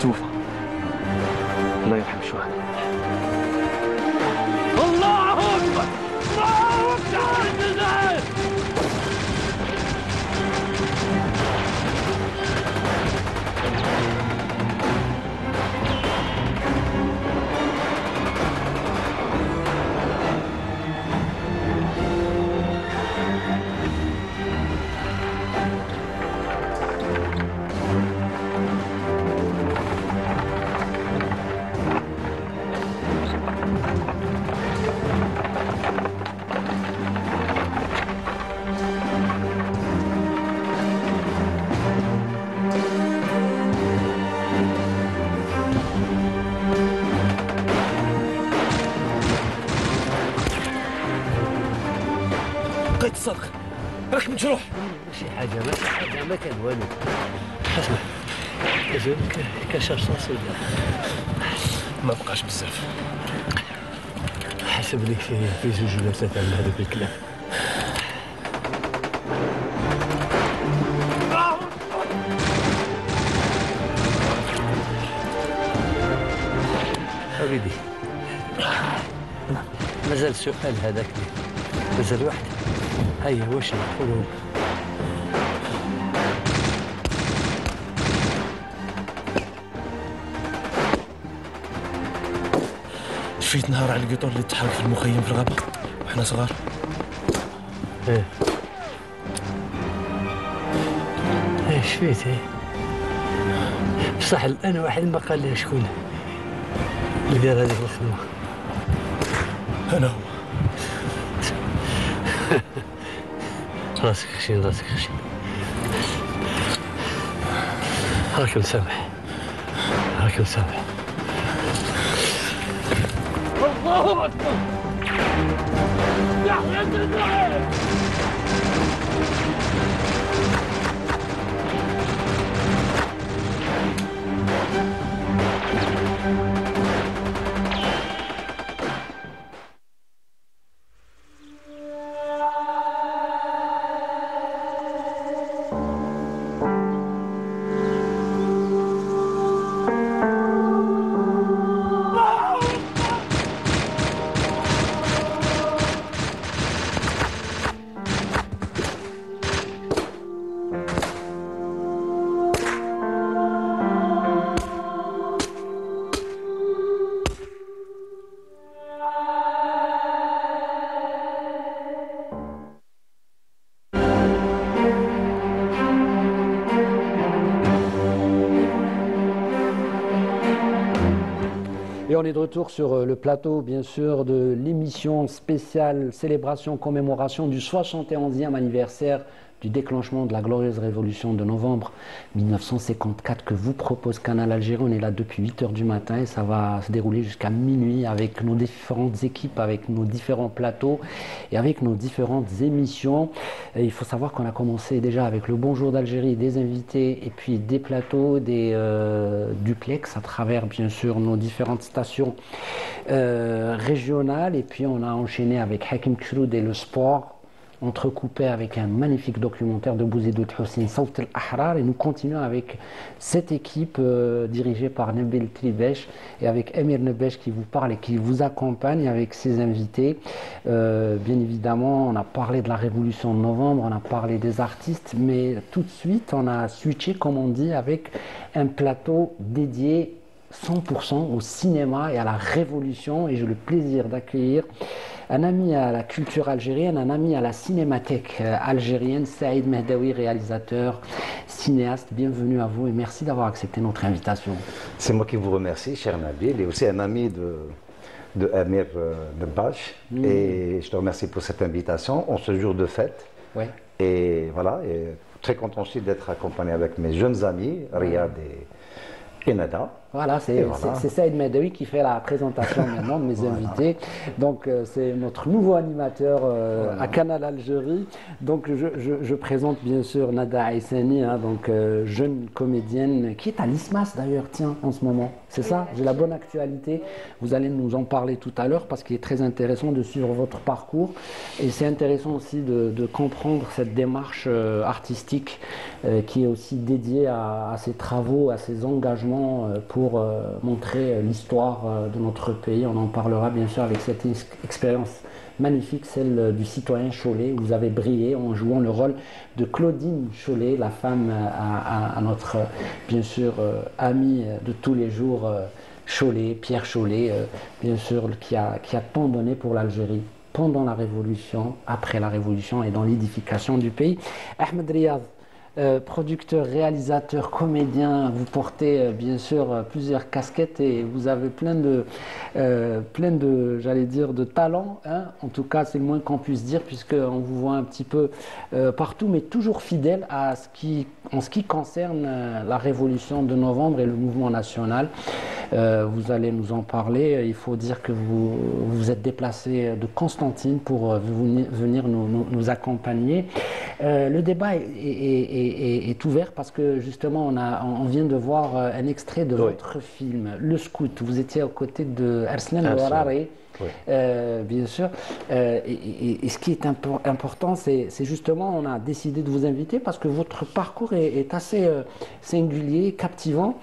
توفى. الله يرحم الشهداء. الله اكبر الله اكبر. لقيت الصدق، راك مجروح. ماشي حاجه ما كان والو. اسمع كاش رصاص ولا ما بقاش بزاف. حسب لي في زوج ولا ثلاثه من هذوك الكلام. وليدي مازال سؤال هذاك مازال واحد. هيا واش نقولوا؟ شفيت نهار على القطار اللي تحرك في المخيم في الغابة وحنا صغار. ايه شفيت. بصح انا واحد ما قال لي شكون اللي دار هذيك الخدمة. أنا هو. راسك خشين راسك خشين. راك مسامح راك مسامح. الله اكبر. يحيى الزعيم. Et on est de retour sur le plateau, bien sûr, de l'émission spéciale célébration, commémoration du 71e anniversaire du déclenchement de la glorieuse révolution de novembre 1954 que vous propose Canal Algérie. On est là depuis 8 h du matin et ça va se dérouler jusqu'à minuit avec nos différentes équipes, avec nos différents plateaux et avec nos différentes émissions. Et il faut savoir qu'on a commencé déjà avec le Bonjour d'Algérie, des invités et puis des plateaux, des duplex à travers bien sûr nos différentes stations régionales. Et puis on a enchaîné avec Hakim Khroud et le sport, entrecoupé avec un magnifique documentaire de Bouzidou Hossein, Sawt al-Ahrar, et nous continuons avec cette équipe dirigée par Nabil Tribesh et avec Emir Nebesh qui vous parle et qui vous accompagne avec ses invités. Bien évidemment, on a parlé de la révolution de novembre, on a parlé des artistes, mais tout de suite, on a switché, comme on dit, avec un plateau dédié 100% au cinéma et à la révolution, et j'ai le plaisir d'accueillir un ami à la culture algérienne, un ami à la cinémathèque algérienne, Saïd Mehdaoui, réalisateur, cinéaste. Bienvenue à vous et merci d'avoir accepté notre invitation. C'est moi qui vous remercie, cher Nabil, et aussi un ami de Amir Nebash. Et je te remercie pour cette invitation en ce jour de fête. Ouais. Et voilà, et très content aussi d'être accompagné avec mes jeunes amis, Riyad et Nada. Voilà, c'est Saïd Mehdaoui qui fait la présentation maintenant de mes invités. Donc c'est notre nouveau animateur à Canal Algérie. Donc je présente bien sûr Nada Aïssani, hein, donc jeune comédienne qui est à l'ISMAS d'ailleurs, tiens, en ce moment. C'est ça, j'ai la bonne actualité. Vous allez nous en parler tout à l'heure parce qu'il est très intéressant de suivre votre parcours. Et c'est intéressant aussi de comprendre cette démarche artistique qui est aussi dédiée à ces travaux, à ces engagements engagement pour montrer l'histoire de notre pays. On en parlera bien sûr avec cette expérience magnifique, celle du citoyen Chollet. Vous avez brillé en jouant le rôle de Claudine Chollet, la femme à notre, bien sûr, ami de tous les jours, Chollet, Pierre Chollet, bien sûr, qui a tant donné pour l'Algérie pendant la Révolution, après la Révolution et dans l'édification du pays. Ahmed Riyad, producteur, réalisateur, comédien, vous portez bien sûr plusieurs casquettes et vous avez plein de j'allais dire, de talent, hein. En tout cas, c'est le moins qu'on puisse dire puisqu'on vous voit un petit peu partout, mais toujours fidèle en ce qui concerne la Révolution de novembre et le mouvement national. Vous allez nous en parler. Il faut dire que vous vous êtes déplacé de Constantine pour venir nous accompagner. Le débat est ouvert parce que justement on vient de voir un extrait de votre film, Le Scout. Vous étiez aux côtés de Arslan Ouarari, bien sûr. Et ce qui est important, c'est justement, on a décidé de vous inviter parce que votre parcours est assez singulier, captivant.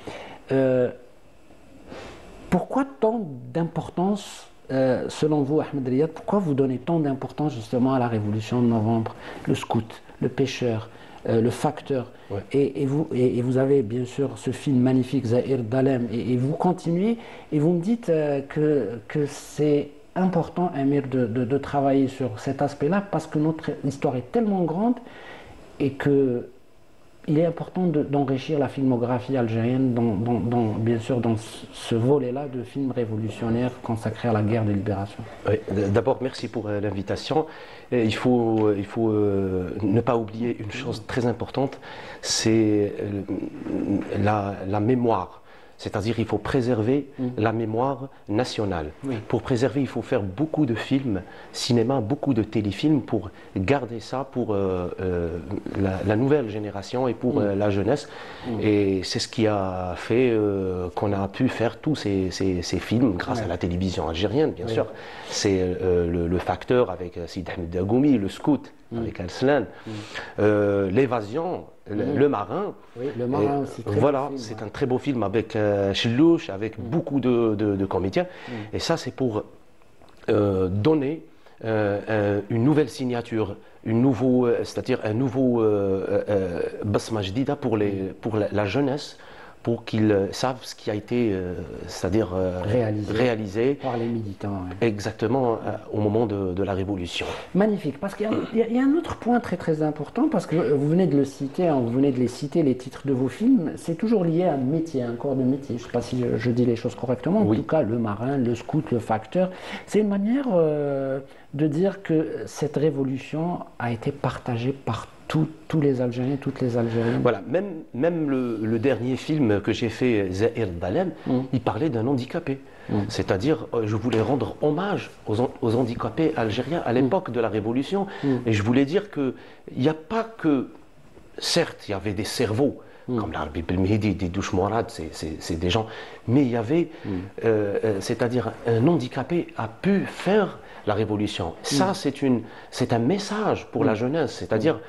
Pourquoi tant d'importance, selon vous, Ahmed Riyad, pourquoi vous donnez tant d'importance justement à la Révolution de novembre, le scout, le pêcheur, le facteur, et vous avez bien sûr ce film magnifique, Zahir Dalem, et vous continuez, et vous me dites que c'est important, Amir, de travailler sur cet aspect-là, parce que notre histoire est tellement grande, et que il est important d'enrichir la filmographie algérienne, bien sûr, dans ce volet-là de films révolutionnaires consacrés à la guerre de libération. Oui, d'abord, merci pour l'invitation. Il faut ne pas oublier une chose très importante, c'est la mémoire. C'est-à-dire il faut préserver la mémoire nationale. Oui. Pour préserver, il faut faire beaucoup de films, cinéma, beaucoup de téléfilms pour garder ça pour la nouvelle génération et pour la jeunesse. Et c'est ce qui a fait qu'on a pu faire tous ces films grâce à la télévision algérienne, bien sûr. C'est le facteur avec Sid Ahmed Dagoumi, le scout avec Arslan, l'évasion, le marin. Oui, le marin aussi. Voilà, c'est un très beau film avec Chlouch, avec beaucoup de comédiens. Et ça, c'est pour donner une nouvelle signature, c'est-à-dire un nouveau basma jdida pour la jeunesse, pour qu'ils savent ce qui a été, c'est-à-dire réalisé par les militants. Exactement, au moment de la Révolution. Magnifique, parce qu'il y a un autre point très très important, parce que vous venez de le citer, vous venez de les citer, les titres de vos films, c'est toujours lié à un métier, un corps de métier. Je ne sais pas si je dis les choses correctement, en tout cas le marin, le scout, le facteur. C'est une manière de dire que cette révolution a été partagée par tous les Algériens, toutes les Algériennes. Voilà, même le dernier film que j'ai fait, Zahir Dalem, il parlait d'un handicapé. C'est-à-dire, je voulais rendre hommage aux handicapés algériens à l'époque de la Révolution. Et je voulais dire qu'il n'y a pas que, certes, il y avait des cerveaux, comme l'Arbi Belmehdi, des Douche Mourad, c'est des gens, mais il y avait, c'est-à-dire, un handicapé a pu faire la Révolution. Ça, c'est un message pour la jeunesse, c'est-à-dire,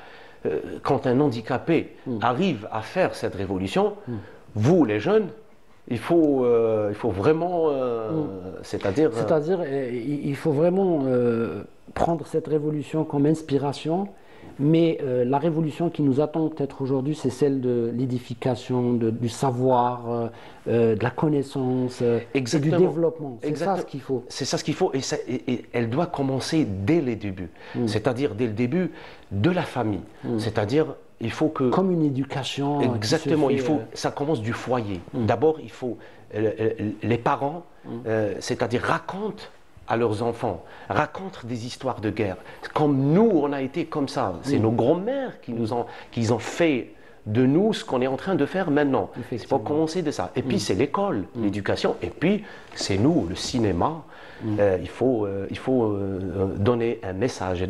quand un handicapé arrive à faire cette révolution, vous, les jeunes, il faut vraiment, c'est-à-dire, il faut vraiment prendre cette révolution comme inspiration, mais la révolution qui nous attend peut-être aujourd'hui, c'est celle de l'édification, du savoir, de la connaissance, et du développement. C'est ça ce qu'il faut. C'est ça ce qu'il faut, et elle doit commencer dès les débuts, c'est-à-dire dès le début de la famille, c'est-à-dire il faut que... Comme une éducation. Exactement, ça commence du foyer. D'abord, il faut les parents, c'est-à-dire racontent à leurs enfants, racontent des histoires de guerre. Comme nous, on a été comme ça. C'est nos grands-mères qui ont fait de nous ce qu'on est en train de faire maintenant. Il faut commencer de ça. Et puis c'est l'école, l'éducation. Et puis c'est nous, le cinéma. Il faut donner un message.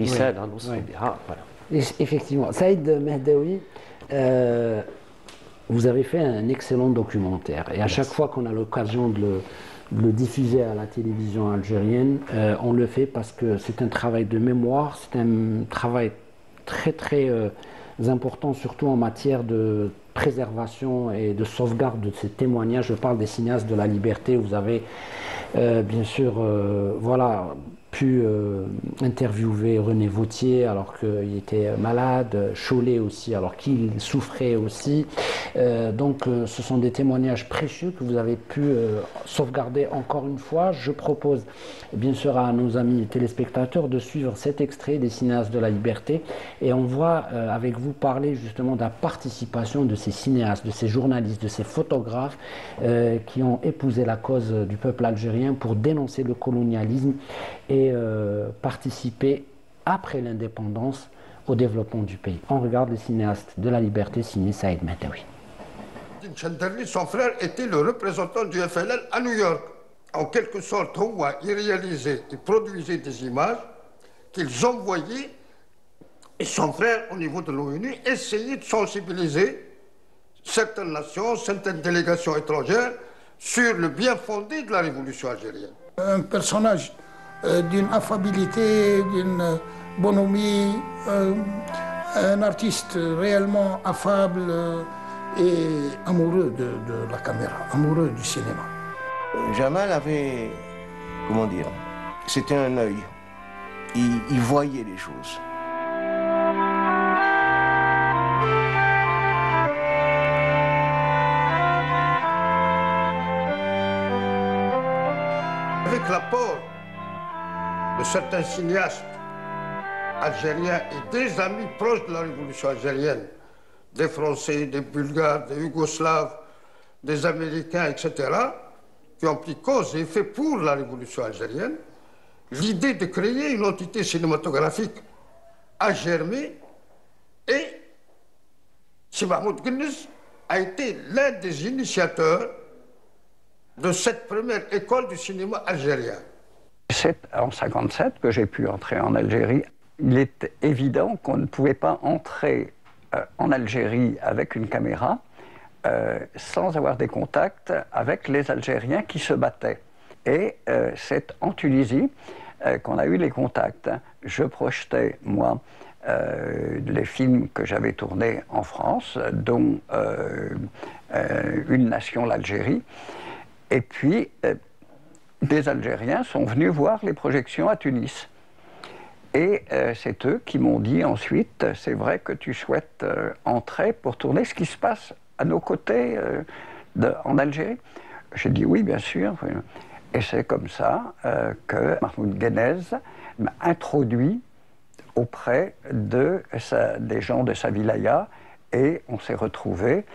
Effectivement. Saïd Mehdaoui, vous avez fait un excellent documentaire. Et à chaque fois qu'on a l'occasion de le diffuser à la télévision algérienne, on le fait parce que c'est un travail de mémoire, c'est un travail très très important, surtout en matière de préservation et de sauvegarde de ces témoignages. Je parle des cinéastes de la liberté. Vous avez bien sûr voilà, pu interviewer René Vauthier alors qu'il était malade, Chollet aussi alors qu'il souffrait aussi. Donc ce sont des témoignages précieux que vous avez pu sauvegarder encore une fois. Je propose bien sûr à nos amis téléspectateurs de suivre cet extrait des cinéastes de la liberté et on va avec vous parler justement de la participation de ces cinéastes, de ces journalistes, de ces photographes qui ont épousé la cause du peuple algérien pour dénoncer le colonialisme et participer après l'indépendance au développement du pays. On regarde les cinéastes de la liberté signé Saïd Mahdaoui. Chanderly, son frère, était le représentant du FLN à New York. En quelque sorte, il réalisait et produisait des images qu'ils envoyaient et son frère, au niveau de l'ONU, essayait de sensibiliser certaines nations, certaines délégations étrangères sur le bien fondé de la révolution algérienne. Un personnage d'une affabilité, d'une bonhomie, un artiste réellement affable et amoureux de la caméra, amoureux du cinéma. Jamal avait, comment dire, c'était un œil. Il voyait les choses. Avec l'apport de certains cinéastes algériens et des amis proches de la révolution algérienne, des Français, des Bulgares, des Yougoslaves, des Américains, etc., qui ont pris cause et effet pour la révolution algérienne, l'idée de créer une entité cinématographique a germé et Si Mahmoud Gunnez a été l'un des initiateurs de cette première école du cinéma algérien. C'est en 1957 que j'ai pu entrer en Algérie. Il est évident qu'on ne pouvait pas entrer en Algérie avec une caméra sans avoir des contacts avec les Algériens qui se battaient. Et c'est en Tunisie qu'on a eu les contacts. Je projetais, moi, les films que j'avais tournés en France, dont Une nation, l'Algérie. Et puis, des Algériens sont venus voir les projections à Tunis. Et c'est eux qui m'ont dit ensuite, c'est vrai que tu souhaites entrer pour tourner ce qui se passe à nos côtés en Algérie. J'ai dit oui, bien sûr. Et c'est comme ça que Mahmoud Gunnez m'a introduit auprès des gens de sa wilaya et on s'est retrouvés,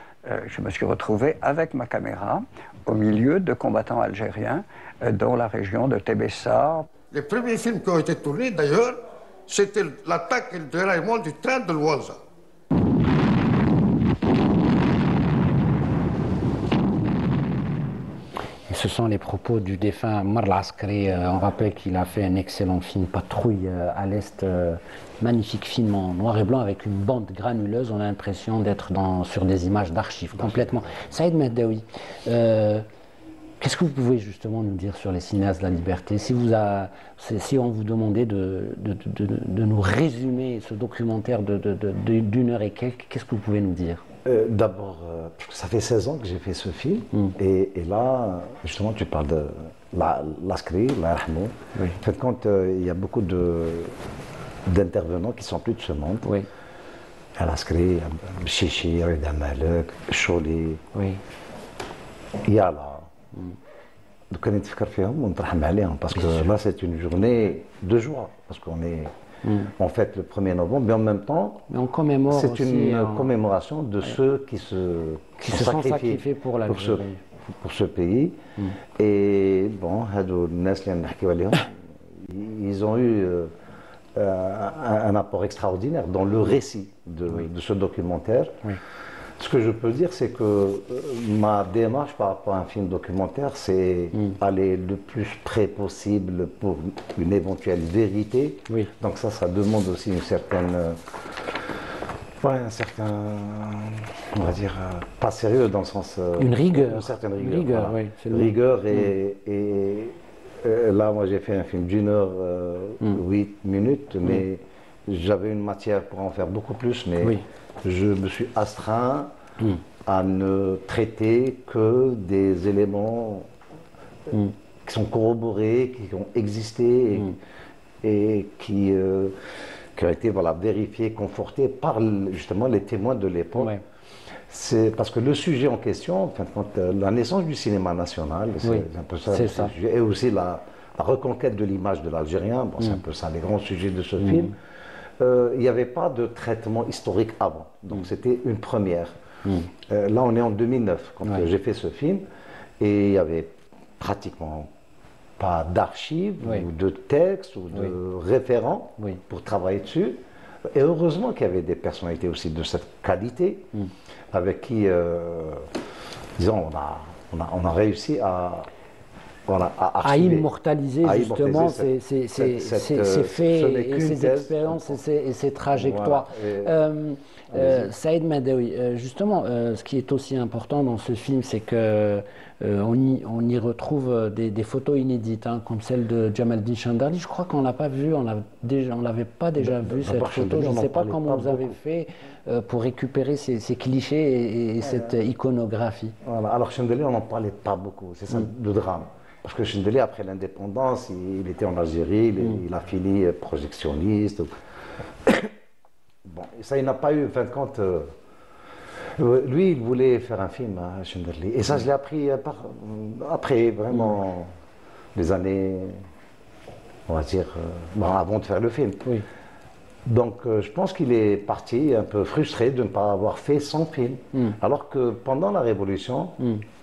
je me suis retrouvé avec ma caméra au milieu de combattants algériens dans la région de Tébessa. Les premiers films qui ont été tournés, d'ailleurs, c'était l'attaque et le déraillement du train de Luanza. Ce sont les propos du défunt Marl Askari. On rappelle qu'il a fait un excellent film, Patrouille à l'Est, magnifique film en noir et blanc avec une bande granuleuse. On a l'impression d'être sur des images d'archives complètement. Saïd Mahdaoui, qu'est-ce que vous pouvez justement nous dire sur les cinéastes de la liberté? Si on vous demandait de nous résumer ce documentaire d'une heure et quelques, qu'est-ce que vous pouvez nous dire? D'abord, ça fait 16 ans que j'ai fait ce film, et là, justement, tu parles de l'Askari, l'Arhmou. Oui. En fait, quand il y a beaucoup d'intervenants qui sont plus de ce monde, Oui. l'Askari, Chichi, Reda Malek, Chollet, Oui. Yala. Donc, on est parce que là, c'est une journée de joie, parce qu'on est. On fête le 1er novembre, mais en même temps, on commémore c'est une commémoration de ceux qui se sont sacrifiés pour ce pays. Et bon, ils ont eu un apport extraordinaire dans le récit de ce documentaire. Oui. Ce que je peux dire, c'est que ma démarche par rapport à un film documentaire, c'est aller le plus près possible pour une éventuelle vérité. Oui. Donc ça demande aussi une certaine... un certain... On va dire... pas sérieux dans le sens... une rigueur. Une certaine rigueur. Une rigueur, voilà. oui. C'est le Rigueur et là, moi, j'ai fait un film d'1 heure 8 minutes, mais j'avais une matière pour en faire beaucoup plus, mais... Oui. Je me suis astreint à ne traiter que des éléments qui sont corroborés, qui ont existé et qui ont été vérifiés, confortés par justement les témoins de l'époque. Ouais. C'est parce que le sujet en question, en fin de compte, la naissance du cinéma national, c'est un peu ça, le sujet, et aussi la reconquête de l'image de l'Algérien, bon, c'est un peu ça les grands sujets de ce film. Il n'y avait pas de traitement historique avant, donc c'était une première. Là, on est en 2009 quand j'ai fait ce film, et il n'y avait pratiquement pas d'archives ou de textes ou de référents pour travailler dessus. Et heureusement qu'il y avait des personnalités aussi de cette qualité avec qui, disons, on a réussi à immortaliser justement ces faits et ces expériences et ces trajectoires. Saïd Madaoui, justement, ce qui est aussi important dans ce film, c'est que on y retrouve des photos inédites, hein, comme celle de Jamaldine Chandarli. Je crois qu'on ne l'a pas vue, on l'avait pas déjà vu cette photo. Je ne sais pas comment vous avez fait pour récupérer ces clichés et cette iconographie. Voilà. Alors Chandarli, on n'en parlait pas beaucoup, c'est ça le drame. Parce que Chandarli, après l'indépendance, il était en Algérie, il a fini projectionniste. Bon, ça, il n'a pas eu, en fin de compte. Lui, il voulait faire un film, hein, Chandarli. Et ça, je l'ai appris après, vraiment, des années, on va dire, avant de faire le film. Oui. Donc, je pense qu'il est parti un peu frustré de ne pas avoir fait son film. Alors que pendant la Révolution,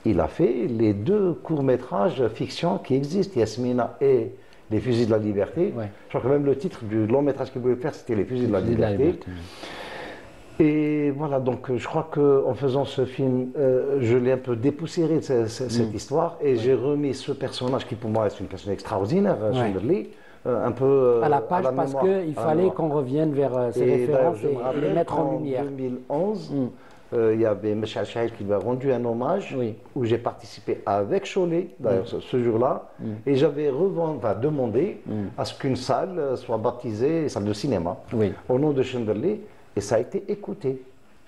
il a fait les 2 courts-métrages fiction qui existent, Yasmina et Les Fusils de la Liberté. Ouais. Je crois que même le titre du long-métrage qu'il voulait faire, c'était Les Fusils de la Liberté. Et voilà, donc je crois qu'en faisant ce film, je l'ai un peu dépoussiéré de cette histoire et j'ai remis ce personnage qui pour moi est une personne extraordinaire, Chandarli, un peu à la page parce qu'il fallait qu'on revienne vers ces références et les mettre en lumière. En 2011, il y avait M. Chahel qui m'a rendu un hommage où j'ai participé avec Cholet, d'ailleurs ce jour-là, et j'avais demandé à ce qu'une salle soit baptisée salle de cinéma au nom de Chandarli. Et ça a été écouté.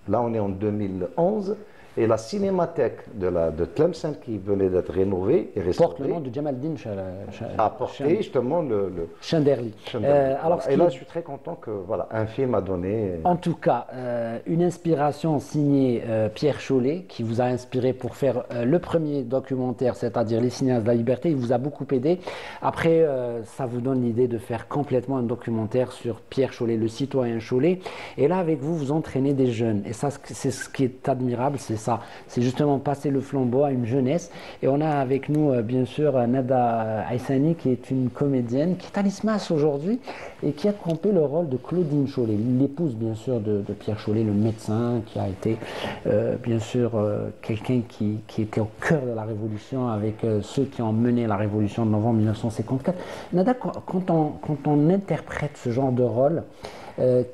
Là, on est en 2011 et la cinémathèque de Tlemcen qui venait d'être rénovée et restaurée porte le nom de Jamaldine a porté justement le Chandarli. Et là, je suis très content que voilà, un film a donné. En tout cas, une inspiration signée Pierre Cholet, qui vous a inspiré pour faire le premier documentaire, c'est-à-dire Les Cinéastes de la Liberté. Il vous a beaucoup aidé. Après, ça vous donne l'idée de faire complètement un documentaire sur Pierre Cholet, le citoyen Cholet. Et là, avec vous, vous entraînez des jeunes. Et ça, c'est ce qui est admirable, c'est ça. C'est justement passer le flambeau à une jeunesse. Et on a avec nous, bien sûr, Nada Aïssani, qui est une comédienne, qui est à l'ISMAS aujourd'hui et qui a campé le rôle de Claudine Cholet, l'épouse, bien sûr, de Pierre Cholet, le médecin, qui a été, bien sûr, quelqu'un qui était au cœur de la Révolution avec ceux qui ont mené la Révolution de novembre 1954. Nada, quand on interprète ce genre de rôle,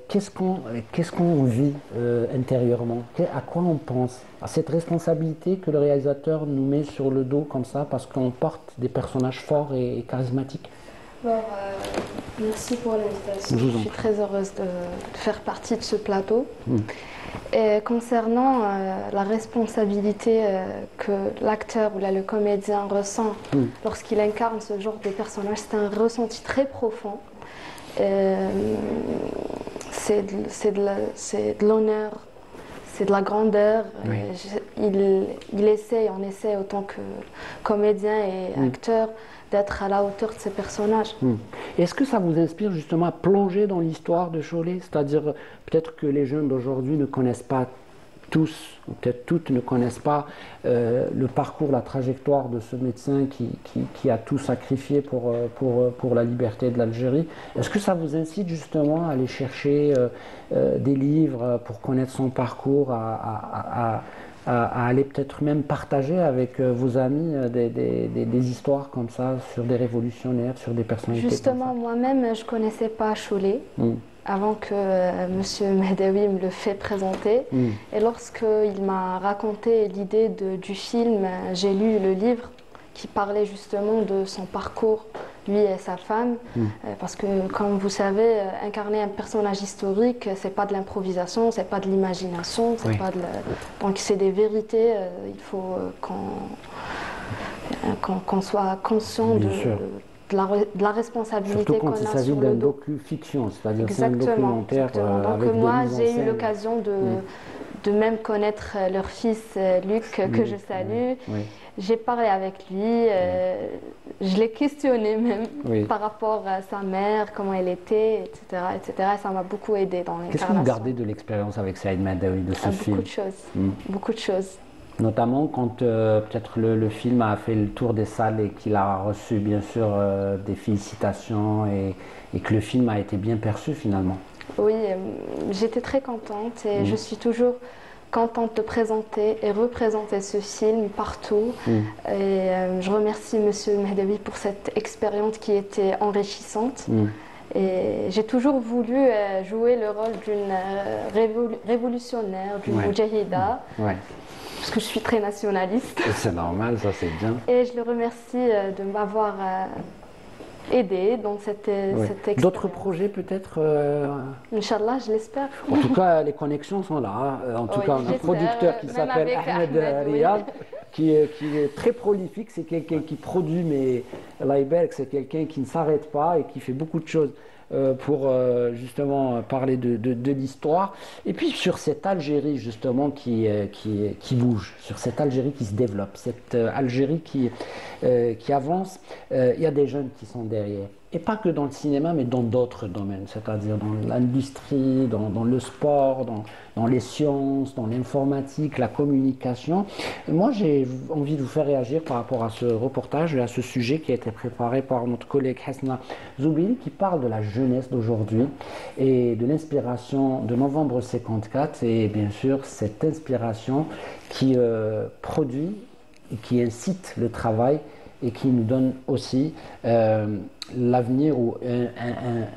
qu'est-ce qu'on vit intérieurement? À quoi on pense? À cette responsabilité que le réalisateur nous met sur le dos comme ça parce qu'on porte des personnages forts et charismatiques. Bon, merci pour l'invitation. Je suis très heureuse de faire partie de ce plateau. Et concernant la responsabilité que l'acteur ou le comédien ressent lorsqu'il incarne ce genre de personnage, c'est un ressenti très profond. C'est de l'honneur, c'est de la grandeur. On essaie autant que comédien et acteur d'être à la hauteur de ces personnages. Est-ce que ça vous inspire justement à plonger dans l'histoire de Cholet? C'est-à-dire peut-être que les jeunes d'aujourd'hui ne connaissent pas tous, ou peut-être toutes ne connaissent pas le parcours, la trajectoire de ce médecin qui a tout sacrifié pour la liberté de l'Algérie. Est-ce que ça vous incite justement à aller chercher des livres pour connaître son parcours, à aller peut-être même partager avec vos amis des histoires comme ça sur des révolutionnaires, sur des personnalités? Justement, moi-même, je ne connaissais pas Cholet. Avant que M. Madaoui me le fait présenter. Et lorsqu'il m'a raconté l'idée du film, j'ai lu le livre qui parlait justement de son parcours lui et sa femme, parce que comme vous savez, incarner un personnage historique, c'est pas de l'improvisation, c'est pas de l'imagination, c'est pas de donc c'est des vérités. Il faut qu'on soit conscient de la responsabilité qu'on a sur le dos. Surtout quand il s'agit d'un docu-fiction, c'est-à-dire c'est un documentaire. Donc moi, j'ai eu l'occasion de même connaître leur fils Luc, que je salue. J'ai parlé avec lui, je l'ai questionné même par rapport à sa mère, comment elle était, etc. etc. Ça m'a beaucoup aidé dans l'incarnation. Qu'est-ce que vous gardez de l'expérience avec Saïd Mahdaoui, de ce film? Beaucoup de choses, beaucoup de choses. Notamment quand peut-être le film a fait le tour des salles et qu'il a reçu bien sûr des félicitations et que le film a été bien perçu finalement. Oui, j'étais très contente et je suis toujours contente de présenter et représenter ce film partout. Et je remercie M. Mahdaoui pour cette expérience qui était enrichissante. Et j'ai toujours voulu jouer le rôle d'une révolutionnaire, d'une moudjahida. Parce que je suis très nationaliste. C'est normal, ça c'est bien. Et je le remercie de m'avoir aidé dans cette expérience. D'autres projets peut-être Inch'Allah, je l'espère. En tout cas, les connexions sont là. En tout cas, on a un producteur qui s'appelle Ahmed Riyad, qui est très prolifique. C'est quelqu'un qui produit, mais l'Iberg, c'est quelqu'un qui ne s'arrête pas et qui fait beaucoup de choses pour justement parler de l'histoire. Et puis sur cette Algérie justement qui bouge, sur cette Algérie qui se développe, cette Algérie qui avance, il y a des jeunes qui sont derrière. Et pas que dans le cinéma, mais dans d'autres domaines, c'est-à-dire dans l'industrie, dans le sport, dans les sciences, dans l'informatique, la communication. Et moi, j'ai envie de vous faire réagir par rapport à ce reportage et à ce sujet qui a été préparé par notre collègue Hasna Zoubili, qui parle de la jeunesse d'aujourd'hui et de l'inspiration de novembre 54, et bien sûr cette inspiration qui produit et qui incite le travail et qui nous donne aussi l'avenir ou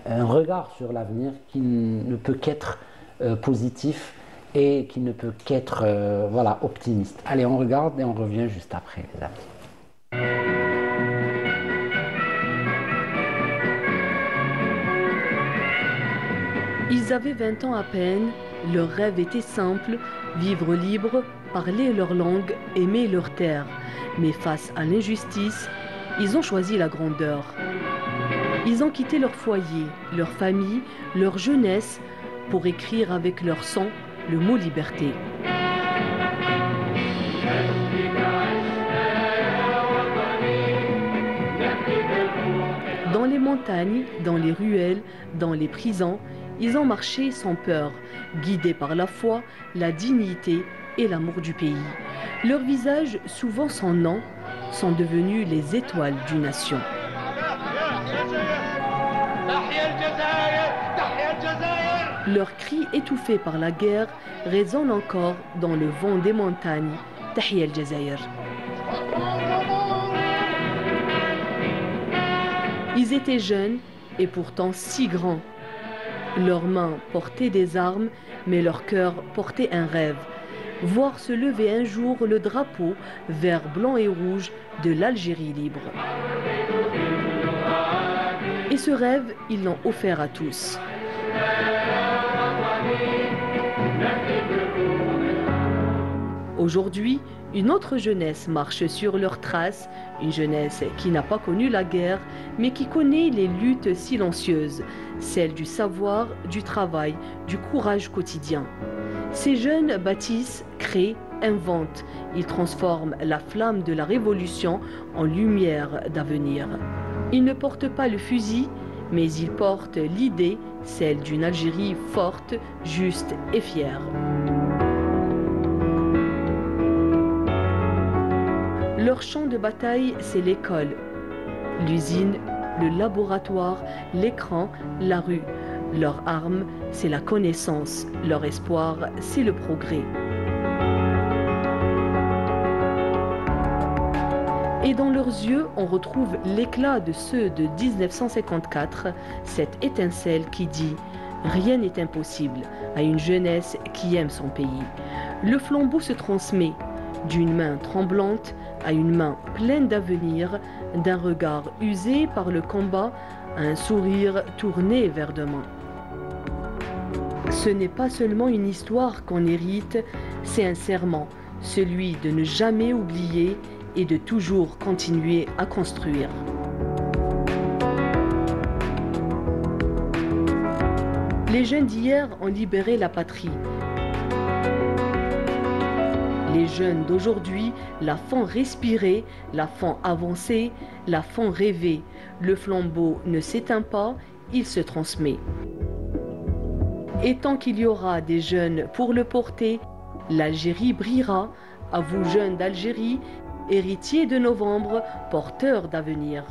un regard sur l'avenir qui ne peut qu'être positif et qui ne peut qu'être voilà, optimiste. Allez, on regarde et on revient juste après, les amis. Ils avaient 20 ans à peine, leur rêve était simple, vivre libre, parler leur langue, aimer leur terre. Mais face à l'injustice, ils ont choisi la grandeur. Ils ont quitté leur foyer, leur famille, leur jeunesse pour écrire avec leur sang le mot liberté. Dans les montagnes, dans les ruelles, dans les prisons, ils ont marché sans peur, guidés par la foi, la dignité et l'amour du pays. Leurs visages, souvent sans nom, sont devenus les étoiles d'une nation. Leurs cris étouffés par la guerre résonnent encore dans le vent des montagnes. Tahia al-Jazair. Ils étaient jeunes et pourtant si grands. Leurs mains portaient des armes, mais leur cœur portait un rêve. Voir se lever un jour le drapeau vert, blanc et rouge de l'Algérie libre. Et ce rêve, ils l'ont offert à tous. Aujourd'hui, une autre jeunesse marche sur leurs traces, une jeunesse qui n'a pas connu la guerre, mais qui connaît les luttes silencieuses, celles du savoir, du travail, du courage quotidien. Ces jeunes bâtissent, créent, inventent. Ils transforment la flamme de la révolution en lumière d'avenir. Ils ne portent pas le fusil, mais ils portent l'idée, celle d'une Algérie forte, juste et fière. Leur champ de bataille, c'est l'école, l'usine, le laboratoire, l'écran, la rue. Leur arme, c'est la connaissance. Leur espoir, c'est le progrès. Et dans leurs yeux, on retrouve l'éclat de ceux de 1954, cette étincelle qui dit « Rien n'est impossible » à une jeunesse qui aime son pays. Le flambeau se transmet. D'une main tremblante à une main pleine d'avenir, d'un regard usé par le combat à un sourire tourné vers demain. Ce n'est pas seulement une histoire qu'on hérite, c'est un serment, celui de ne jamais oublier et de toujours continuer à construire. Les jeunes d'hier ont libéré la patrie. Les jeunes d'aujourd'hui la font respirer, la font avancer, la font rêver. Le flambeau ne s'éteint pas, il se transmet. Et tant qu'il y aura des jeunes pour le porter, l'Algérie brillera. À vous jeunes d'Algérie, héritiers de novembre, porteurs d'avenir.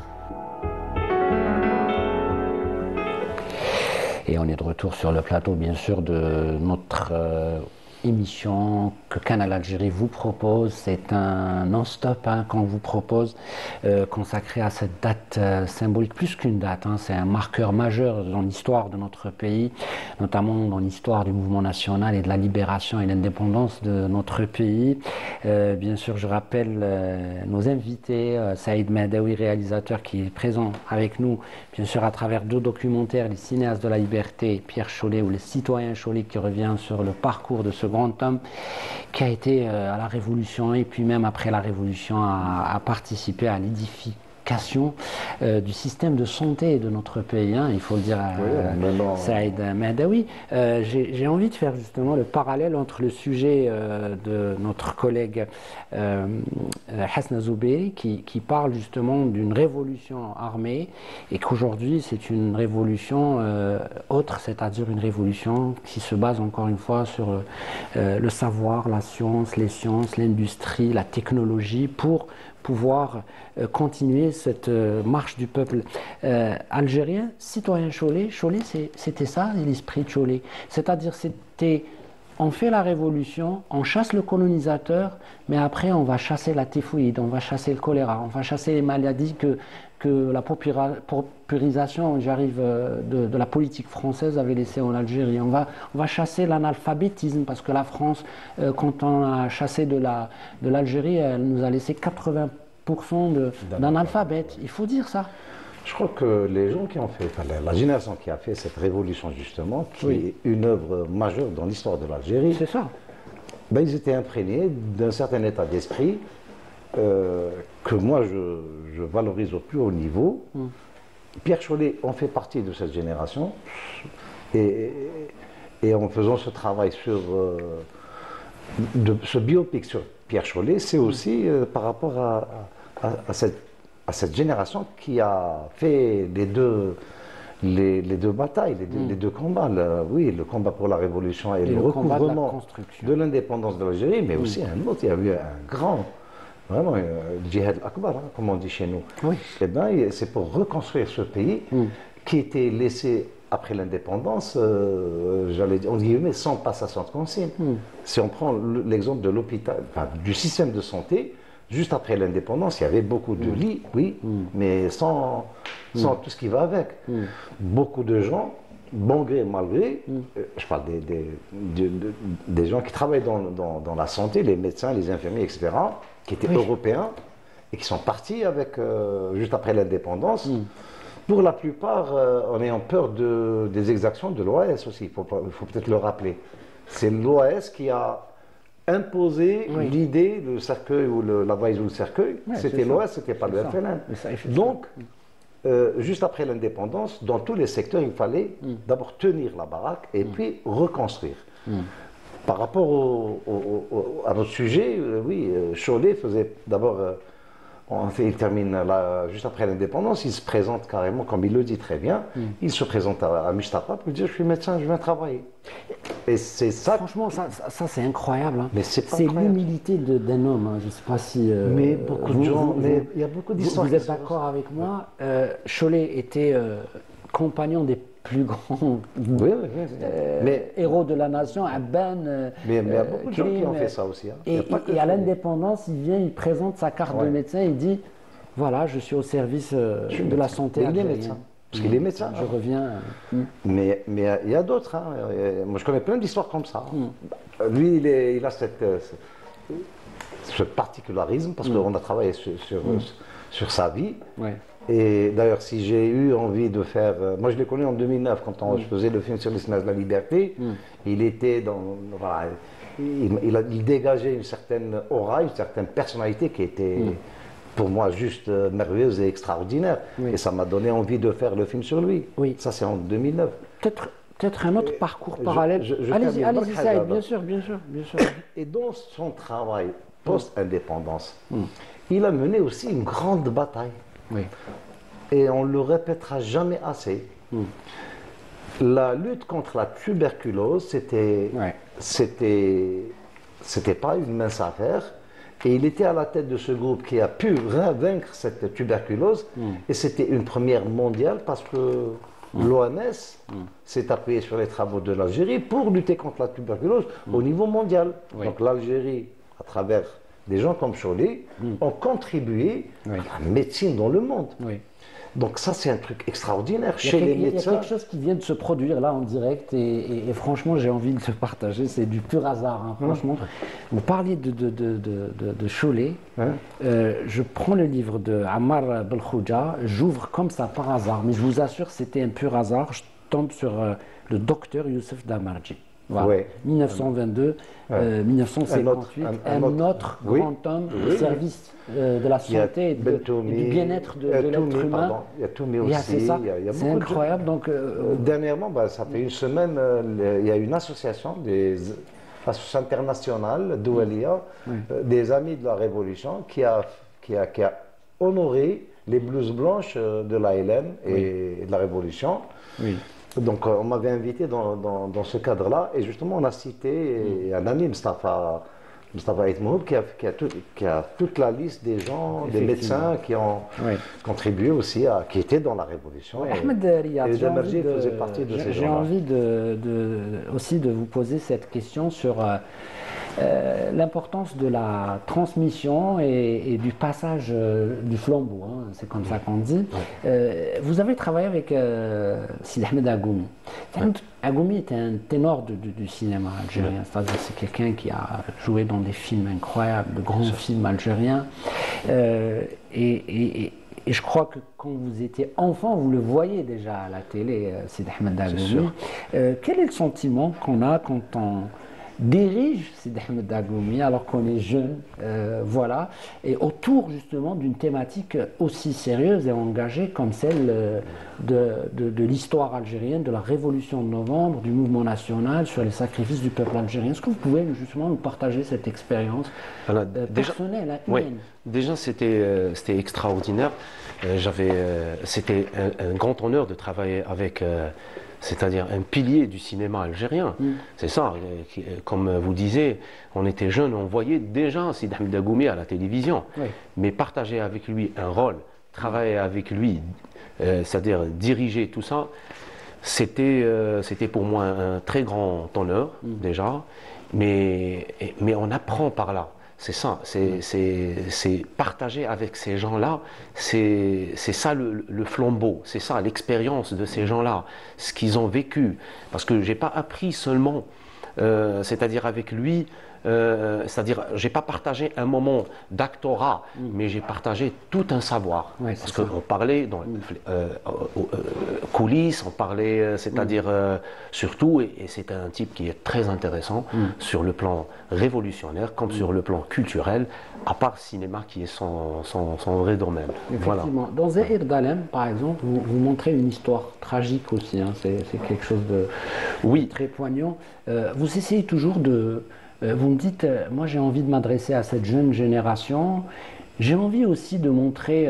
Et on est de retour sur le plateau, bien sûr, de notre émission que Canal Algérie vous propose. C'est un non-stop qu'on vous propose, consacré à cette date symbolique, plus qu'une date, c'est un marqueur majeur dans l'histoire de notre pays, notamment dans l'histoire du mouvement national et de la libération et l'indépendance de notre pays. Bien sûr, je rappelle nos invités, Saïd Mahdaoui, réalisateur, qui est présent avec nous, bien sûr, à travers 2 documentaires, Les cinéastes de la liberté, Pierre Chollet, ou Les citoyens Chollet, qui revient sur le parcours de ce grand homme qui a été à la Révolution et puis même après la Révolution a participé à l'édification du système de santé de notre pays, il faut le dire à Saïd Mahdaoui. J'ai envie de faire justement le parallèle entre le sujet de notre collègue Hasna Zoubeiri qui parle justement d'une révolution armée et qu'aujourd'hui c'est une révolution autre, c'est-à-dire une révolution qui se base encore une fois sur le savoir, la science, les sciences, l'industrie, la technologie pour pouvoir continuer cette marche du peuple algérien. Citoyen Chollet, c'était ça l'esprit de Chollet, c'est-à-dire c'était on fait la révolution, on chasse le colonisateur, mais après on va chasser la typhoïde, on va chasser le choléra, on va chasser les maladies que la pauperisation, de la politique française avait laissé en Algérie. On va chasser l'analphabétisme, parce que la France, quand on a chassé de l'Algérie, elle nous a laissé 80% d'analphabètes. Il faut dire ça. Je crois que les gens qui ont fait, la génération qui a fait cette révolution justement, qui est une œuvre majeure dans l'histoire de l'Algérie, c'est ça. Ils étaient imprégnés d'un certain état d'esprit que moi je valorise au plus haut niveau. Pierre Chollet en fait partie de cette génération et en faisant ce travail sur ce biopic sur Pierre Chollet, c'est aussi par rapport à cette génération qui a fait les deux batailles, les deux combats. Le combat pour la révolution et le recouvrement de l'indépendance de l'Algérie, mais aussi un autre. Il y a eu un grand, vraiment, le djihad akbar, comme on dit chez nous. Et c'est pour reconstruire ce pays qui était laissé après l'indépendance, j'allais dire, on dit, mais sans passation de consigne. Si on prend l'exemple de l'hôpital, du système de santé, juste après l'indépendance, il y avait beaucoup de lits, mais sans tout ce qui va avec. Beaucoup de gens, bon gré, mal gré, je parle des gens qui travaillent dans la santé, les médecins, les infirmiers, etc., qui étaient européens et qui sont partis juste après l'indépendance. Pour la plupart, en ayant peur des exactions de l'OAS aussi, il faut peut-être le rappeler. C'est l'OAS qui a imposé l'idée, le cercueil ou la valise ou le cercueil, c'était l'OAS, c'était pas le FLN. Donc, juste après l'indépendance, dans tous les secteurs, il fallait d'abord tenir la baraque et puis reconstruire. Par rapport à notre sujet, Chollet faisait d'abord, il termine juste après l'indépendance, il se présente carrément, comme il le dit très bien, il se présente à Mustapha pour dire je suis médecin, je viens travailler. Et c'est ça. Franchement, ça c'est incroyable. Mais c'est l'humilité d'un homme. Je ne sais pas si. Mais beaucoup de gens. Il y a beaucoup d'histoires. Vous êtes d'accord avec moi? Chollet était compagnon des plus grands héros de la nation, Abban. Mais il y a beaucoup de gens qui ont fait ça aussi. Et à l'indépendance, il vient, il présente sa carte de médecin, il dit voilà, je suis au service de la santé. Il est médecin. Parce qu'il est médecin. Je reviens. Mais il y a d'autres. Moi, je connais plein d'histoires comme ça. Lui, il a ce particularisme, parce qu'on a travaillé sur sa vie. Ouais. Et d'ailleurs, si j'ai eu envie de faire... moi, je l'ai connu en 2009, quand je faisais le film sur l'islam de la liberté. Il était dans... Voilà, il dégageait une certaine aura, une certaine personnalité qui était, pour moi, juste merveilleuse et extraordinaire. Et ça m'a donné envie de faire le film sur lui. Ça, c'est en 2009. Peut-être un autre parcours parallèle. Allez-y, Saïd, bien sûr. Et dans son travail post-indépendance, il a mené aussi une grande bataille. Et on ne le répétera jamais assez. La lutte contre la tuberculose, c'était pas une mince affaire. Et il était à la tête de ce groupe qui a pu vaincre cette tuberculose. Et c'était une première mondiale parce que l'OMS s'est appuyée sur les travaux de l'Algérie pour lutter contre la tuberculose au niveau mondial. Donc l'Algérie, à travers des gens comme Chollet, ont contribué à la médecine dans le monde. Donc ça, c'est un truc extraordinaire chez les médecins. Il y a quelque chose qui vient de se produire là en direct et franchement, j'ai envie de le partager. C'est du pur hasard, hein, franchement. Vous parliez de Chollet. Je prends le livre de Ammar Belkhouja, j'ouvre comme ça par hasard, mais je vous assure, c'était un pur hasard. Je tombe sur le docteur Youssef Damarji. Voilà. 1922, 1958, un autre grand homme au service de la santé et du bien-être de l'être humain. Il y a Toumé aussi. C'est incroyable. Donc, dernièrement, ça fait une semaine, il y a une association, association internationale d'Oualia, des Amis de la Révolution, qui a honoré les blouses blanches de l'ALN et de la Révolution. Donc on m'avait invité dans ce cadre-là, et justement on a cité un ami, Mustafa Etmoub, qui a toute la liste des gens, des médecins qui ont contribué aussi, qui étaient dans la Révolution. Ahmed Riyad, j'ai envie aussi de vous poser cette question sur l'importance de la transmission et du passage du flambeau, hein, c'est comme ça qu'on dit. Vous avez travaillé avec Sidi Ahmed Agoumi. Agoumi était un ténor du cinéma algérien, c'est-à-dire c'est quelqu'un qui a joué dans des films incroyables, de grands films algériens. Et je crois que quand vous étiez enfant, vous le voyez déjà à la télé, Sidi Ahmed Agoumi. Quel est le sentiment qu'on a quand on dirige Sidi Ahmed Agoumi alors qu'on est jeune, voilà, et autour justement d'une thématique aussi sérieuse et engagée comme celle de l'histoire algérienne, de la révolution de novembre, du mouvement national, sur les sacrifices du peuple algérien. Est-ce que vous pouvez justement nous partager cette expérience personnelle, humaine? Déjà, c'était extraordinaire. C'était un grand honneur de travailler avec c'est-à-dire un pilier du cinéma algérien. C'est ça, comme vous disiez, on était jeunes, on voyait déjà Sidi Ahmed Agoumi à la télévision, mais partager avec lui un rôle, travailler avec lui, c'est-à-dire diriger tout ça, c'était pour moi un très grand honneur déjà, mais on apprend par là. C'est ça, c'est partager avec ces gens-là, c'est ça le flambeau, c'est ça l'expérience de ces gens-là, ce qu'ils ont vécu. Parce que je n'ai pas appris seulement, c'est-à-dire avec lui, c'est-à-dire j'ai pas partagé un moment d'actorat, mais j'ai partagé tout un savoir. Parce qu'on parlait dans coulisses, on parlait, c'est-à-dire surtout, et c'est un type qui est très intéressant sur le plan révolutionnaire comme sur le plan culturel, à part cinéma qui est son vrai domaine. Voilà. Dans Zahir Dalem, par exemple, vous montrez une histoire tragique aussi, hein. C'est quelque chose de très poignant. Vous essayez toujours de... Vous me dites, moi j'ai envie de m'adresser à cette jeune génération, j'ai envie aussi de montrer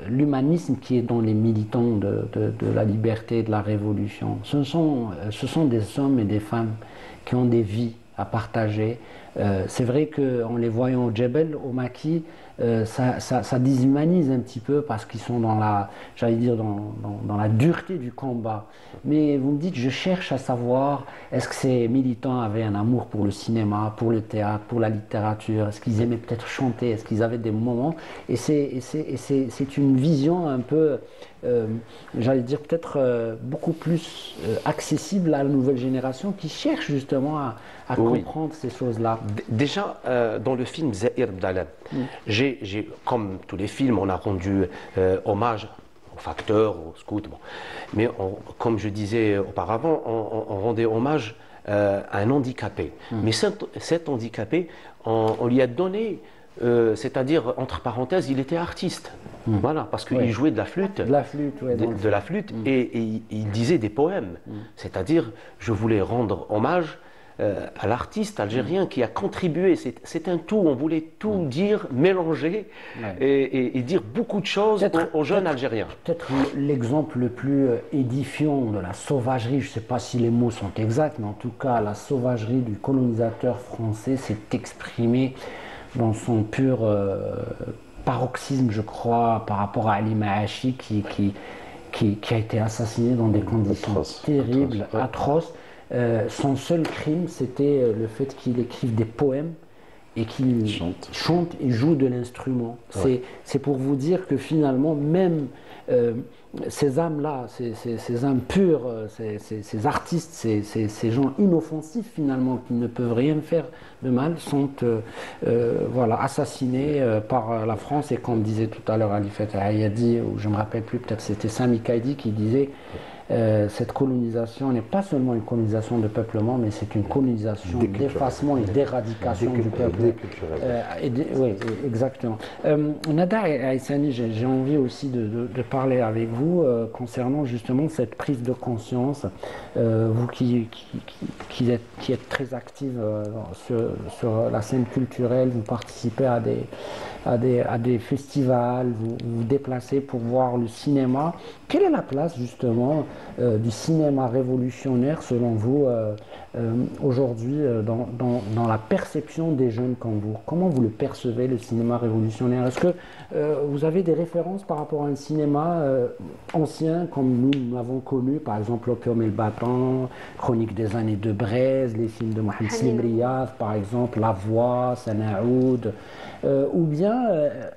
l'humanisme qui est dans les militants de la liberté et de la révolution. Ce sont des hommes et des femmes qui ont des vies à partager. C'est vrai qu'en les voyant au Djebel, au Maquis, ça déshumanise un petit peu parce qu'ils sont dans la, j'allais dire, dans la dureté du combat. Mais vous me dites, je cherche à savoir, est-ce que ces militants avaient un amour pour le cinéma, pour le théâtre, pour la littérature? Est-ce qu'ils aimaient peut-être chanter? Est-ce qu'ils avaient des moments? Et c'est une vision un peu j'allais dire peut-être beaucoup plus accessible à la nouvelle génération qui cherche justement à comprendre ces choses-là. Déjà, dans le film Zahir Bdalam, comme tous les films, on a rendu hommage aux facteurs, aux scouts. Bon. Mais comme je disais auparavant, on rendait hommage à un handicapé. Mais cet handicapé, on lui a donné, c'est-à-dire, entre parenthèses, il était artiste. Voilà, parce qu'il jouait de la flûte. De la flûte, oui. De la flûte, et il disait des poèmes. C'est-à-dire, je voulais rendre hommage à l'artiste algérien qui a contribué. C'est un tout, on voulait tout dire, mélanger et dire beaucoup de choses aux jeunes Algériens. Peut-être l'exemple le plus édifiant de la sauvagerie, je ne sais pas si les mots sont exacts, mais en tout cas la sauvagerie du colonisateur français s'est exprimée dans son pur paroxysme, je crois, par rapport à Ali Maashi qui a été assassiné dans des conditions terribles, atroces. Son seul crime, c'était le fait qu'il écrive des poèmes et qu'il chante et joue de l'instrument. C'est pour vous dire que finalement, même ces âmes-là, ces âmes pures, ces artistes, ces gens inoffensifs finalement, qui ne peuvent rien faire de mal, sont voilà, assassinés par la France. Et comme disait tout à l'heure Ali Fatah Ayadi, ou je ne me rappelle plus, peut-être c'était Sami Kaidi qui disait cette colonisation n'est pas seulement une colonisation de peuplement, mais c'est une colonisation d'effacement et d'éradication du peuple. Oui, exactement. Nada Aïssani, j'ai envie aussi de parler avec vous concernant justement cette prise de conscience. Vous qui êtes très active sur la scène culturelle, vous participez à des festivals, vous vous déplacez pour voir le cinéma. Quelle est la place justement du cinéma révolutionnaire selon vous aujourd'hui dans la perception des jeunes comme vous? Comment vous le percevez, le cinéma révolutionnaire? Est-ce que vous avez des références par rapport à un cinéma ancien comme nous l'avons connu, par exemple L'Opium et le Battant, Chronique des années de Braise, les films de Mohamed Slim Riyad par exemple, La Voix, Sanaoud, ou bien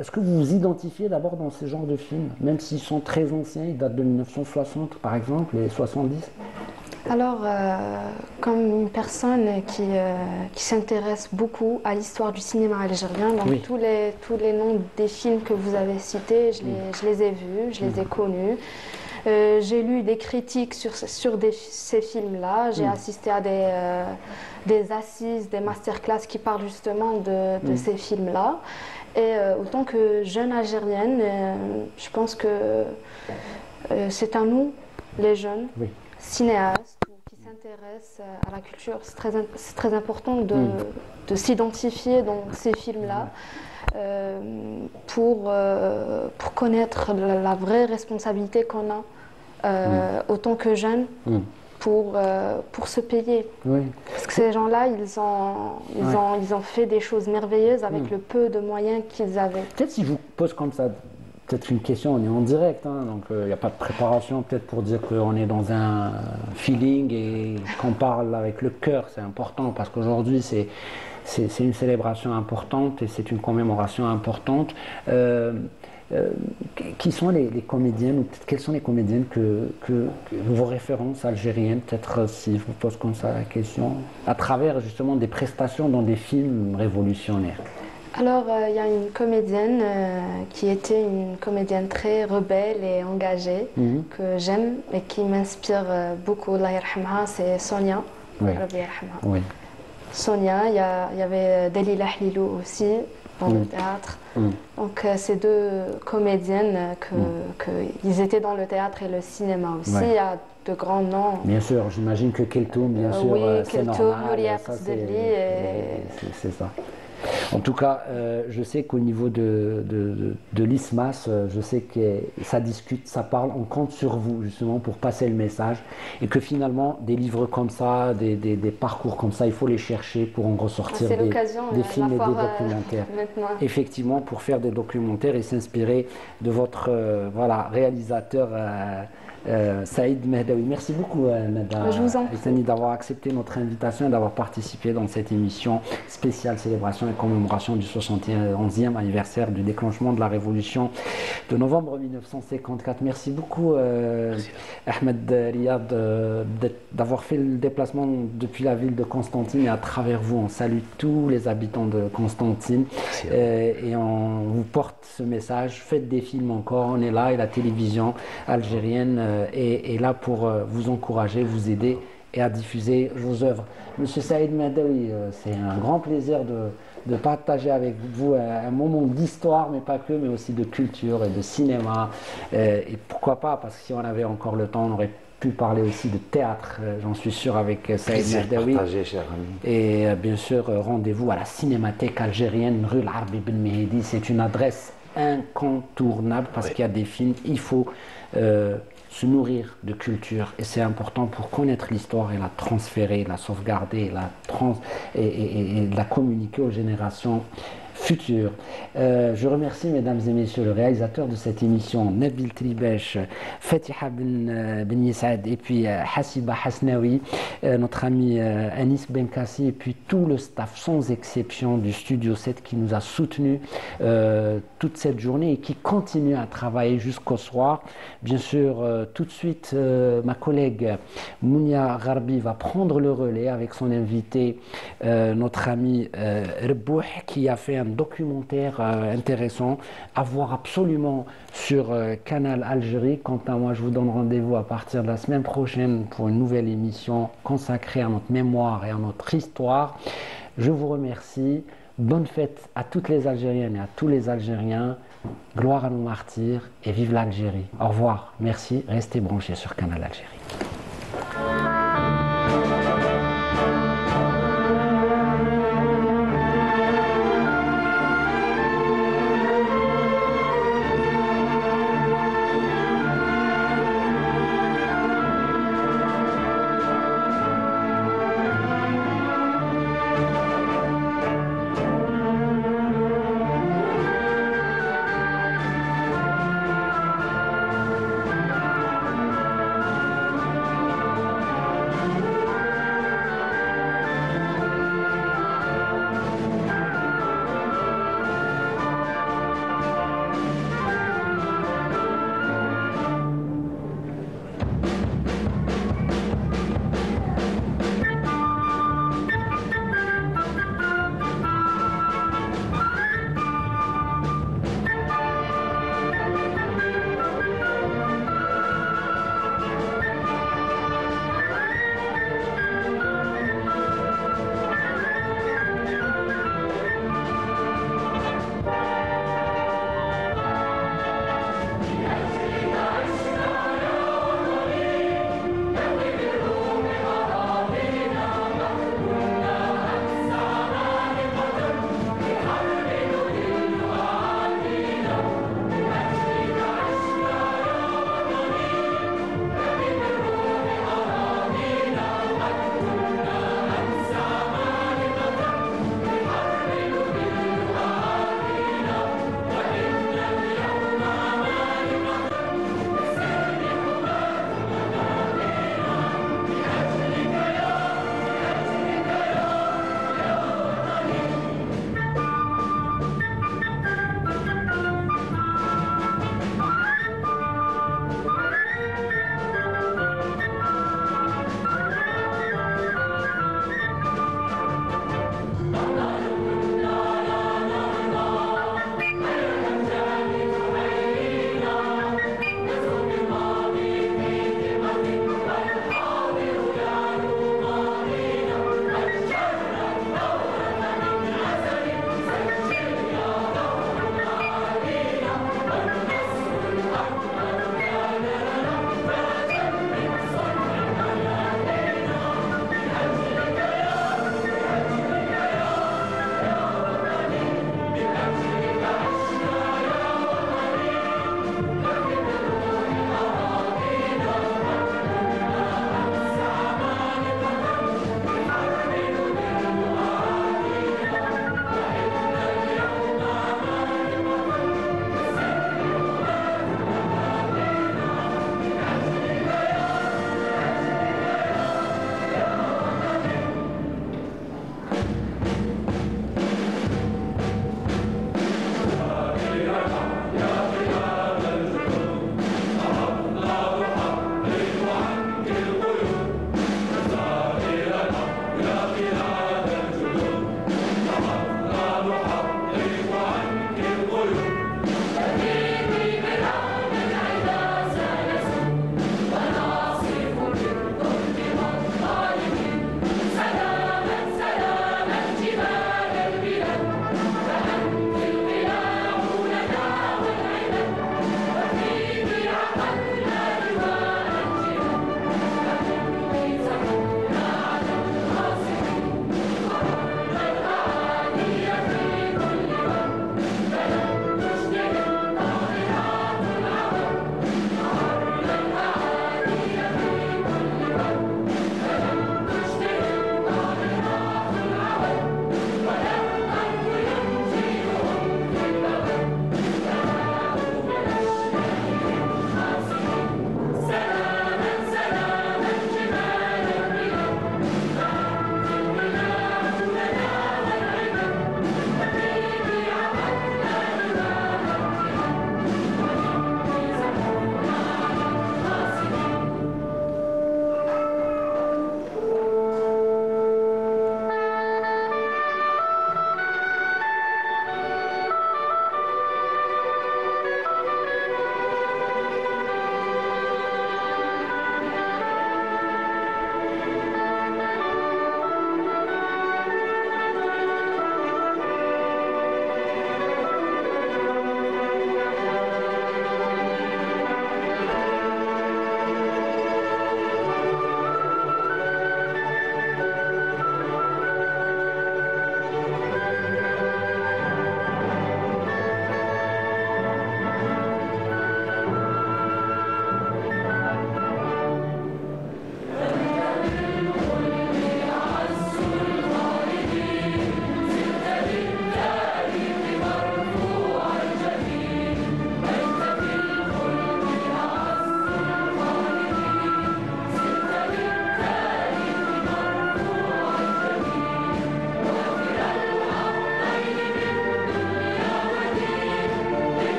est-ce que vous vous identifiez d'abord dans ce genre de films, même s'ils sont très anciens, ils datent de 1960 par exemple, et 70? Alors, comme une personne qui s'intéresse beaucoup à l'histoire du cinéma algérien, donc tous les noms des films que vous avez cités, je les ai vus, je les ai connus. J'ai lu des critiques sur ces films-là, j'ai assisté à des assises, des masterclass qui parlent justement de ces films-là. Et autant que jeune algérienne, je pense que c'est à nous, les jeunes, cinéastes ou qui s'intéressent à la culture, c'est très important de s'identifier dans ces films-là pour connaître la vraie responsabilité qu'on a autant que jeunes pour se payer. Parce que ces gens-là, ils ont fait des choses merveilleuses avec le peu de moyens qu'ils avaient. Peut-être si je vous pose comme ça, peut-être une question, on est en direct, hein, donc il n'y a pas de préparation, peut-être pour dire qu'on est dans un feeling et qu'on parle avec le cœur, c'est important parce qu'aujourd'hui c'est une célébration importante et c'est une commémoration importante. Qui sont les comédiennes, ou quelles sont les comédiennes que vos références algériennes, peut-être si je vous pose comme ça la question, à travers justement des prestations dans des films révolutionnaires? Alors, il y a une comédienne qui était une comédienne très rebelle et engagée, que j'aime et qui m'inspire beaucoup, Allah yarhamha, c'est Sonia. Sonia, il y avait Dalila Hlilou aussi dans le théâtre. Donc, ces deux comédiennes, ils étaient dans le théâtre et le cinéma aussi. Il y a de grands noms. Bien sûr, j'imagine que Keltoum, bien sûr, c'est normal. C'est ça. En tout cas, je sais qu'au niveau de l'ISMAS, je sais que ça discute, ça parle, on compte sur vous justement pour passer le message et que finalement des livres comme ça, des parcours comme ça, il faut les chercher pour en ressortir des films et des documentaires. Effectivement, pour faire des documentaires et s'inspirer de votre réalisateur Saïd Mehdaoui. Merci beaucoup, Nada Haïtani, d'avoir accepté notre invitation et d'avoir participé dans cette émission spéciale célébration et commémoration du 71e anniversaire du déclenchement de la révolution de novembre 1954. Merci beaucoup, Ahmed Riyad, d'avoir fait le déplacement depuis la ville de Constantine, et à travers vous, on salue tous les habitants de Constantine et on vous porte ce message. Faites des films encore, on est là, et la télévision algérienne est là pour vous encourager, vous aider et à diffuser vos œuvres. Monsieur Saïd Mehdaoui, c'est un grand plaisir de partager avec vous un moment d'histoire, mais pas que, mais aussi de culture et de cinéma. Et pourquoi pas, parce que si on avait encore le temps, on aurait pu parler aussi de théâtre, j'en suis sûr, avec Saïd Mehdaoui. Et bien sûr, rendez-vous à la Cinémathèque algérienne, rue l'Arbi Ben Mehdi. C'est une adresse incontournable parce qu'il y a des films, il faut se nourrir de culture, et c'est important pour connaître l'histoire et la transférer, la sauvegarder, et la communiquer aux générations futures. Je remercie, mesdames et messieurs, le réalisateur de cette émission, Nabil Tribesh, Fatiha Ben Yesad, et puis Hassiba Hasnaoui, notre ami Anis Benkassi, et puis tout le staff, sans exception, du Studio 7 qui nous a soutenus toute cette journée et qui continue à travailler jusqu'au soir. Bien sûr, tout de suite, ma collègue Mounia Gharbi va prendre le relais avec son invité, notre ami Rebouh, qui a fait un documentaire intéressant à voir absolument sur Canal Algérie. Quant à moi, je vous donne rendez-vous à partir de la semaine prochaine pour une nouvelle émission consacrée à notre mémoire et à notre histoire. Je vous remercie. Bonne fête à toutes les Algériennes et à tous les Algériens. Gloire à nos martyrs et vive l'Algérie. Au revoir. Merci. Restez branchés sur Canal Algérie.